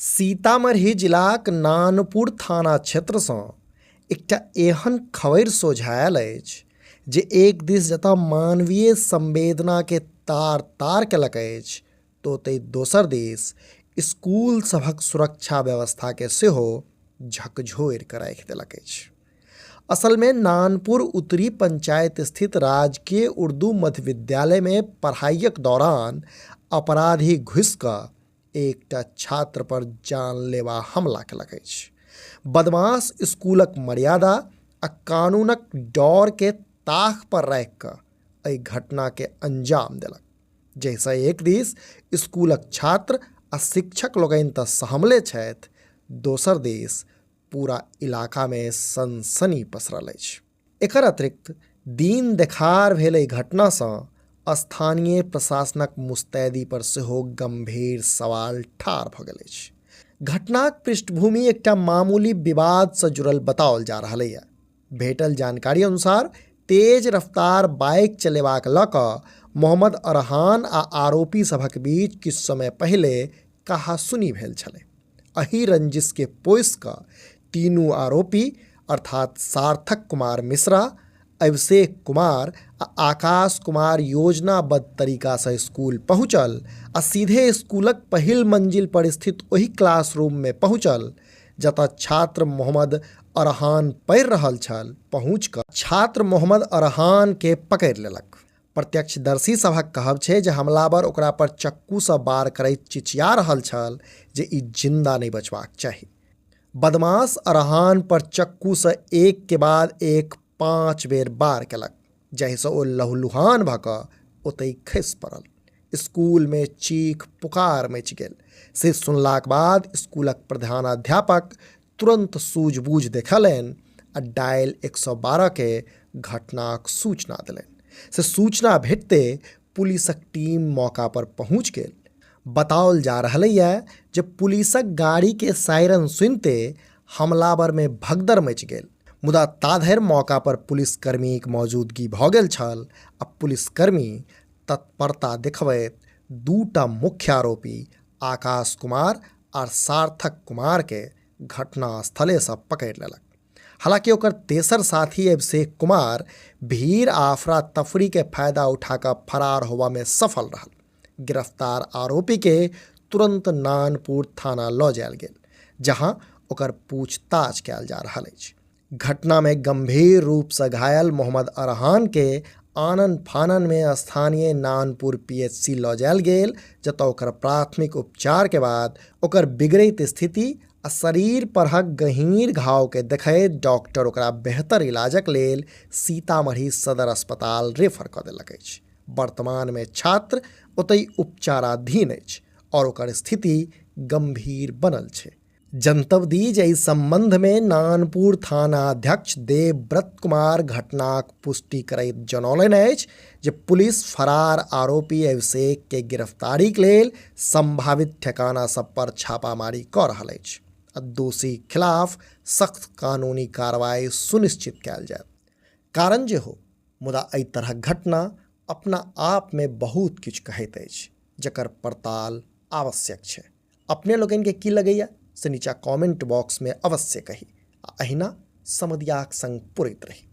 सीतामढ़ी जिलाक नानपुर थाना क्षेत्रसँ एकटा एहन खबरि सोझायल अछि जे एक दिस जतऽ मानवीय संवेदनाके तार तार केलक अछि तो ओतहि दोसर दिस स्कूल सभक सुरक्षा व्यवस्थाके सेहो झकझोरि कऽ राखि देलक अछि। असल में नानपुर उत्तरी पंचायत स्थित राजकीय उर्दू मध्य विद्यालय में पढ़ाइयक दौरान अपराधी घुसि कऽ एकटा छात्र पर जानलेवा हमला केलक अछि। बदमाश स्कूलक मर्यादा आ कानूनक डर के ताख पर राखि कऽ एहि घटना के अंजाम देलक, जाहिसँ एक दिस स्कूलक छात्र आ शिक्षक लोकनि तऽ सहमले छथि, दोसर दिस पूरा इलाका में सनसनी पसरल अछि। एकर अतिरिक्त दिन देखार भेल एहि घटनासँ स्थानीय प्रशासनक मुस्तैदी पर सेहो गंभीर सवाल ठाढ़ भऽ गेल अछि। घटनाक पृष्ठभूमि एकटा मामूली विवादसँ जुड़ल बताओल जा रहल अछि। भेटल जानकारी अनुसार तेज रफ्तार बाइक चलेबाक लऽ कऽ मोहम्मद अरहान आ आरोपी सभक बीच किछु समय पहिले कहासुनी भेल छलै। एही रंजिश के पोसि कऽ तीनू आरोपी अर्थात सार्थक कुमार मिश्रा, अभिषेक कुमार आ आकाश कुमार योजनाबद्ध तरीकासँ स्कूल पहुँचल आ सीधे स्कूलक पहिल मंजिल पर स्थित ओही क्लासरूम में पहुँचल जतऽ छात्र मोहम्मद अरहान पढ़ि रहल छल। पहुँच कऽ छात्र मोहम्मद अरहान के पकड़ि लेलक। प्रत्यक्षदर्शी सभक कहब छै जे हमलावर ओकरा पर चक्कूसँ वार करैत चिचिया रहल छल जे ई जिंदा नहि बचबाक चाही। बदमाश अरहान पर चक्कूसँ एक के बाद एक 5 बेर वार केलक, जाहिसँ ओ लहूलुहान भऽ कऽ ओतहि खसि पड़ल। स्कूल में चीख पुकार मचि गेल। से सुनलाक बाद स्कूलक प्रधानाध्यापक तुरंत सूझबूझ देखलनि आ डायल 112 के घटनाक सूचना देलनि। से सूचना भेटते पुलिसक टीम मौका पर पहुँच गेल। बताओल जा रहलैए जे पुलिसक गाड़ी के सायरन सुनते हमलावर में भगदड़ मचि गेल, मुदा ताधरि मौका पर पुलिसकर्मीक मौजूदगी भऽ गेल छल आ पुलिसकर्मी तत्परता देखबैत दूटा मुख्य आरोपी आकाश कुमार और सार्थक कुमार के घटना स्थले से पकड़ि लेलक। हालांकि ओकर तेसर साथी अभिषेक कुमार भीड़ आफरा तफरी के फायदा उठाकर फरार होबा में सफल रहल। गिरफ्तार आरोपी के तुरंत नानपुर थाना लऽ जायल गेल, जहां ओकर पूछताछ कयल जा रहल अछि। घटना में गंभीर रूप से घायल मोहम्मद अरहान के आनन फानन में स्थानीय नानपुर पीएचसी लऽ जायल गेल, जतऽ ओकर प्राथमिक उपचार के बाद ओकर बिगड़ैत स्थिति आ शरीर परहक गहींर घाव के देखैत डॉक्टर ओकरा बेहतर इलाजक लेल सीतामढ़ी सदर अस्पताल रेफर कऽ देलक अछि। वर्तमान में छात्र ओतहि उपचाराधीन अछि और ओकर स्थिति गंभीर बनल छै। जनतब दी जे इस संबंध में नानपुर थानाध्यक्ष देवव्रत कुमार घटनाक पुष्टि करैत जनौलनि अछि जे पुलिस फरार आरोपी अभिषेक के गिरफ्तारीक लेल संभावित ठेकाना सब पर छापामारी कऽ रहल अछि आ दोषी खिलाफ सख्त कानूनी कार्रवाई सुनिश्चित कयल जायत। कारण जे हो, मुदा एहि तरहक घटना अपना आप में बहुत किछु कहैत अछि, जकर पड़ताल आवश्यक छै। अपने लोगन के की लगैया से नीचा कमेंट बॉक्स में अवश्य कही आ अहिना समधियाक संग पुरैत रही।